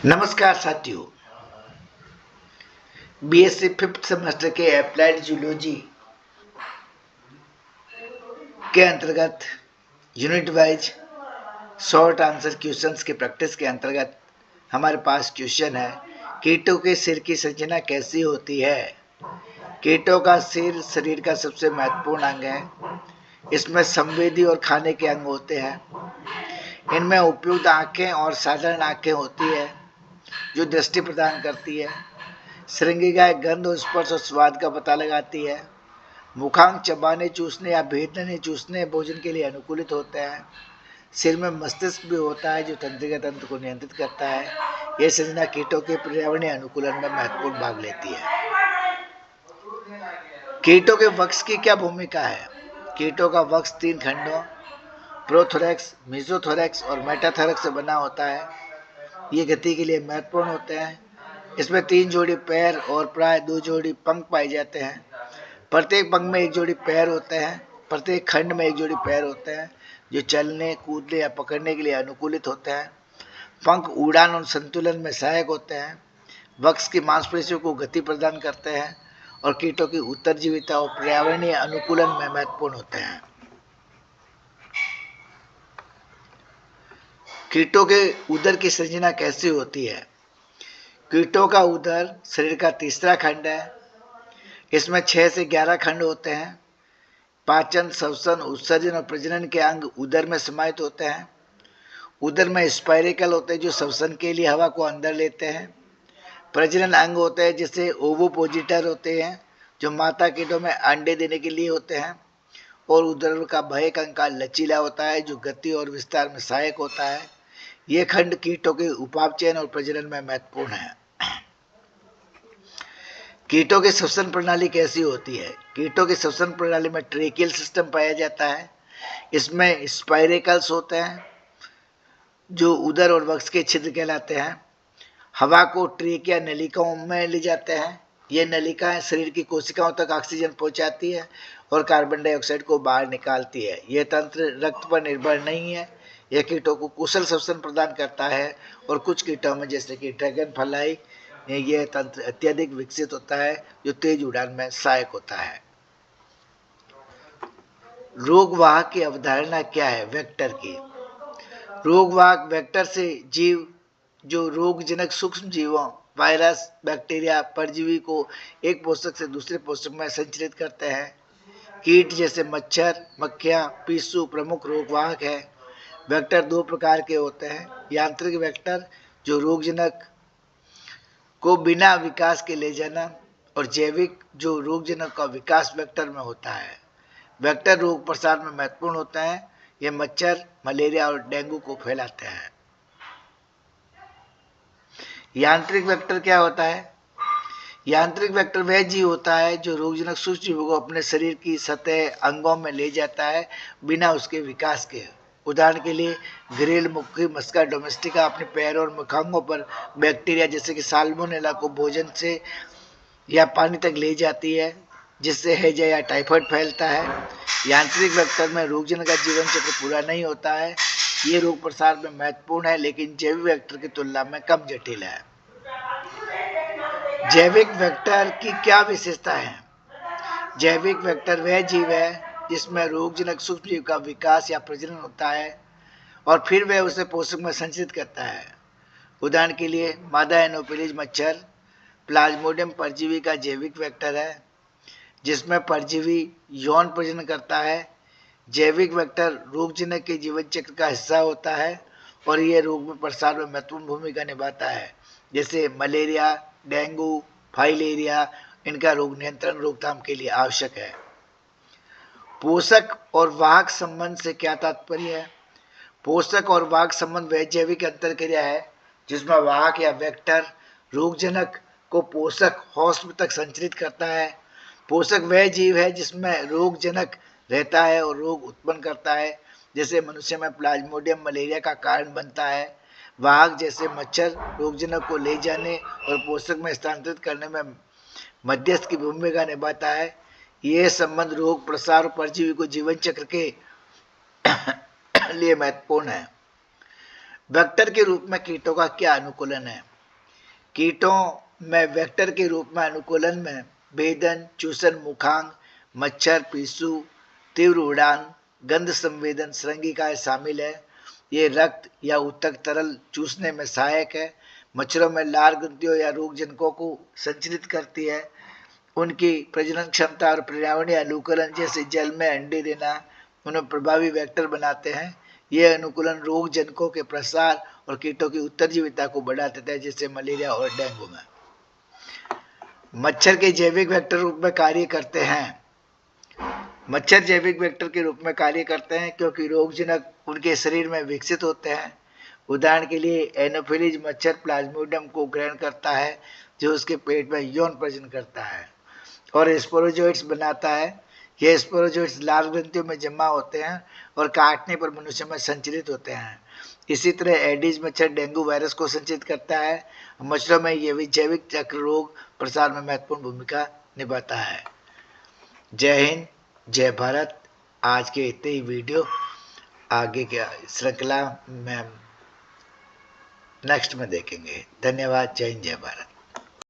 नमस्कार साथियों, BSc fifth semester के अप्लाइड जूलॉजी के अंतर्गत unit wise short answer questions के प्रैक्टिस के अंतर्गत हमारे पास क्वेश्चन है, कीटों के सिर की संरचना कैसी होती है। कीटों का सिर शरीर का सबसे महत्वपूर्ण अंग है। इसमें संवेदी और खाने के अंग होते हैं। इनमें उपयुक्त आंखें और साधारण आंखें होती है जो दृष्टि प्रदान करती है। श्रृंगिका गंध और स्पर्श और स्वाद का पता लगाती है। मुखांग चबाने, चूसने या भेदने चूसने भोजन के लिए अनुकूलित होते हैं। सिर में मस्तिष्क भी होता है जो तंत्रिका तंत्र को नियंत्रित करता है। यह संरचना कीटों के पर्यावरणीय अनुकूलन में महत्वपूर्ण भाग लेती है। कीटों के वक्ष की क्या भूमिका है। कीटों का वक्ष 3 खंडों प्रोथोरैक्स, मेसोथोरैक्स और मेटाथोरैक्स से बना होता है। ये गति के लिए महत्वपूर्ण होते हैं। इसमें 3 जोड़ी पैर और प्राय 2 जोड़ी पंख पाए जाते हैं। प्रत्येक पंख में 1 जोड़ी पैर होते हैं। प्रत्येक खंड में 1 जोड़ी पैर होते हैं जो चलने, कूदने या पकड़ने के लिए अनुकूलित होते हैं। पंख उड़ान और संतुलन में सहायक होते हैं। वक्ष की मांसपेशियों को गति प्रदान करते हैं और कीटों की उत्तरजीविता और पर्यावरणीय अनुकूलन में महत्वपूर्ण होते हैं। कीटों के उदर की संरचना कैसी होती है। कीटों का उदर शरीर का तीसरा खंड है। इसमें 6 से 11 खंड होते हैं। पाचन, श्वसन, उत्सर्जन और प्रजनन के अंग उदर में समाहित होते हैं। उदर में स्पाइरिकल होते हैं जो श्वसन के लिए हवा को अंदर लेते हैं। प्रजनन अंग होते हैं जिसे ओवोपोजिटर होते हैं जो माता कीटों में अंडे देने के लिए होते हैं। और उदर का बाह्य कंकाल लचीला होता है जो गति और विस्तार में सहायक होता है। ये खंड कीटों के उपाप चयन और प्रजनन में महत्वपूर्ण है। कीटों की श्वसन प्रणाली कैसी होती है। कीटों की श्वसन प्रणाली में ट्रेकियल सिस्टम पाया जाता है। इसमें स्पाइरेकल्स होते हैं जो उदर और वक्ष के छिद्र कहलाते हैं। हवा को ट्रेक या नलिकाओं में ले जाते हैं। ये नलिकाएं शरीर की कोशिकाओं तक ऑक्सीजन पहुंचाती है और कार्बन डाइऑक्साइड को बाहर निकालती है। यह तंत्र रक्त पर निर्भर नहीं है। यह कीटों को कुशल श्वसन प्रदान करता है और कुछ कीटों में जैसे कि ड्रैगन फ्लाई यह तंत्र अत्यधिक विकसित होता है जो तेज उड़ान में सहायक होता है। रोगवाहक की अवधारणा क्या है। वेक्टर की रोगवाहक वेक्टर से जीव जो रोगजनक सूक्ष्म जीवों, वायरस, बैक्टीरिया, परजीवी को एक पोषक से दूसरे पोषक में संचरित करते हैं। कीट जैसे मच्छर, मक्खियां, पिस्सू प्रमुख रोगवाहक है। वेक्टर 2 प्रकार के होते हैं। यांत्रिक वेक्टर जो रोगजनक को बिना विकास के ले जाना और जैविक जो रोगजनक का विकास वेक्टर में होता है। वेक्टर रोग प्रसार में महत्वपूर्ण होता है। ये मच्छर, मलेरिया और डेंगू को फैलाते हैं। यांत्रिक वेक्टर क्या होता है। यांत्रिक वेक्टर वह जीव होता है जो रोगजनक सूक्ष्म जीवों को अपने शरीर की सतह, अंगों में ले जाता है बिना उसके विकास के। उदाहरण के लिए ग्रिल, मुक्की, मस्का डोमेस्टिका अपने पैरों और मुखांगों पर बैक्टीरिया जैसे कि साल्मोनेला को भोजन से या पानी तक ले जाती है जिससे हैजा या टाइफाइड फैलता है। यांत्रिक वेक्टर में रोगजनक का जीवन चक्र पूरा नहीं होता है। ये रोग प्रसार में महत्वपूर्ण है लेकिन जैविक वेक्टर की तुलना में कम जटिल है। जैविक वेक्टर की क्या विशेषता है। जैविक वेक्टर वह जीव है जिसमें रोगजनक सूक्ष्म जीव का विकास या प्रजनन होता है और फिर वह उसे पोषक में संचित करता है। उदाहरण के लिए मादा एनोफिलीज मच्छर प्लाज्मोडियम परजीवी का जैविक वेक्टर है जिसमें परजीवी यौन प्रजनन करता है। जैविक वेक्टर रोगजनक के जीवन चक्र का हिस्सा होता है और यह रोग में प्रसार में महत्वपूर्ण भूमिका निभाता है। जैसे मलेरिया, डेंगू, फाइलेरिया इनका रोग नियंत्रण रोकथाम के लिए आवश्यक है। पोषक और वाहक संबंध से क्या तात्पर्य है। पोषक और वाहक संबंध वह जैविक अंतरक्रिया है जिसमें वाहक या वेक्टर रोगजनक को पोषक होस्ट तक संचरित करता है। पोषक वह जीव है जिसमें रोगजनक रहता है और रोग उत्पन्न करता है जैसे मनुष्य में प्लाज्मोडियम मलेरिया का कारण बनता है। वाहक जैसे मच्छर रोगजनक को ले जाने और पोषक में स्थानांतरित करने में मध्यस्थ की भूमिका निभाता है। यह संबंध रोग प्रसार और परजीवी को जीवन चक्र के लिए महत्वपूर्ण है। वेक्टर के रूप में कीटों का क्या अनुकूलन है? कीटों में वेक्टर के रूप में अनुकूलन में भेदन, चूसन, मुखांग, मच्छर, पिस्सू, तीव्र उड़ान, गंध संवेदन, श्रृंगिकाएं शामिल है। ये रक्त या उत्तक तरल चूसने में सहायक है। मच्छरों में लार ग्रंथियों या रोगजनकों को संचरित करती है। उनकी प्रजनन क्षमता और पर्यावरणीय अनुकूलन जैसे जल में अंडे देना उन्हें प्रभावी वेक्टर बनाते हैं। यह अनुकूलन रोगजनकों के प्रसार और कीटों की उत्तरजीविता को बढ़ा देता है, जैसे मलेरिया और डेंगू में। मच्छर के जैविक वेक्टर रूप में कार्य करते हैं। मच्छर जैविक वेक्टर के रूप में कार्य करते हैं क्योंकि रोगजनक उनके शरीर में विकसित होते हैं। उदाहरण के लिए एनोफिलीज मच्छर प्लाज्मोडियम को ग्रहण करता है, जो उसके पेट में यौन प्रजनन करता है और स्पोरोजोइट्स बनाता है। ये स्पोरोजोइट्स लाल ग्रंथियों में जमा होते हैं और काटने पर मनुष्य में संचरित होते हैं। इसी तरह एडिस मच्छर डेंगू वायरस को संचरित करता है। मच्छरों में यह भी जैविक चक्र रोग प्रसार में महत्वपूर्ण भूमिका निभाता है। जय हिंद, जय भारत। आज के इतने ही वीडियो, आगे की श्रृंखला में नेक्स्ट में देखेंगे। धन्यवाद। जय हिंद, जय भारत।